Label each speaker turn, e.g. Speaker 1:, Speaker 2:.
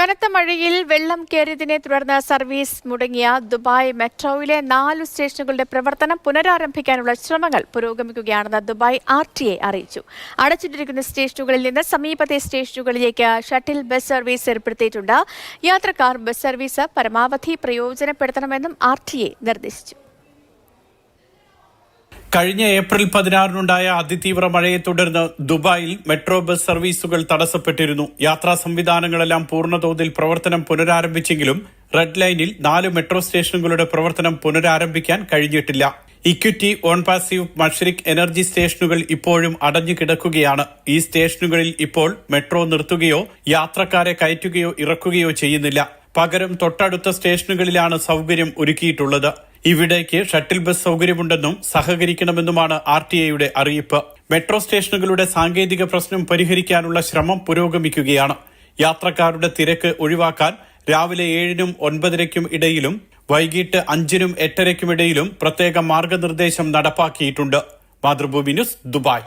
Speaker 1: കനത്ത മഴയിൽ വെള്ളം കയറിയതിനെ തുടർന്ന് സർവീസ് മുടങ്ങിയ ദുബായ് മെട്രോയിലെ 4 സ്റ്റേഷനുകളുടെ പ്രവർത്തനം പുനരാരംഭിക്കാനുള്ള ശ്രമങ്ങൾ പുരോഗമിക്കുകയാണെന്ന് ദുബായ് RTA അറിയിച്ചു. അടച്ചിട്ടിരിക്കുന്ന സ്റ്റേഷനുകളിൽ നിന്ന് സമീപത്തെ സ്റ്റേഷനുകളിലേക്ക് ഷട്ടിൽ ബസ് സർവീസ് ഏർപ്പെടുത്തിയിട്ടുണ്ട്. യാത്രക്കാർ ബസ് സർവീസ് പരമാവധി പ്രയോജനപ്പെടുത്തണമെന്നും RTA നിർദ്ദേശിച്ചു.
Speaker 2: കഴിഞ്ഞ ഏപ്രിൽ 16-നുണ്ടായ അതിതീവ്ര മഴയെ തുടർന്ന് ദുബായിൽ മെട്രോ ബസ് സർവീസുകൾ തടസ്സപ്പെട്ടിരുന്നു. യാത്രാ സംവിധാനങ്ങളെല്ലാം പൂർണ്ണതോതിൽ പ്രവർത്തനം പുനരാരംഭിച്ചെങ്കിലും റെഡ് ലൈനിൽ 4 മെട്രോ സ്റ്റേഷനുകളുടെ പ്രവർത്തനം പുനരാരംഭിക്കാൻ കഴിഞ്ഞിട്ടില്ല. Equity, on passive, Mashreq energy സ്റ്റേഷനുകൾ ഇപ്പോഴും അടഞ്ഞു കിടക്കുകയാണ്. ഈ സ്റ്റേഷനുകളിൽ ഇപ്പോൾ മെട്രോ നിർത്തുകയോ യാത്രക്കാരെ കയറ്റുകയോ ഇറക്കുകയോ ചെയ്യുന്നില്ല. പകരം തൊട്ടടുത്ത സ്റ്റേഷനുകളിലാണ് സൗകര്യം ഒരുക്കിയിട്ടുള്ളത്. ഇവിടേക്ക് ഷട്ടിൽ ബസ് സൗകര്യമുണ്ടെന്നും സഹകരിക്കണമെന്നുമാണ് RTAയുടെ അറിയിപ്പ്. മെട്രോ സ്റ്റേഷനുകളുടെ സാങ്കേതിക പ്രശ്നം പരിഹരിക്കാനുള്ള ശ്രമം പുരോഗമിക്കുകയാണ്. യാത്രക്കാരുടെ തിരക്ക് ഒഴിവാക്കാൻ രാവിലെ 7-നും 9:30-ക്കും ഇടയിലും വൈകിട്ട് 5-നും 8:30-ക്കും ഇടയിലും പ്രത്യേക മാർഗനിർദ്ദേശം നടപ്പാക്കിയിട്ടുണ്ട്. Mathrubhumi news, Dubai.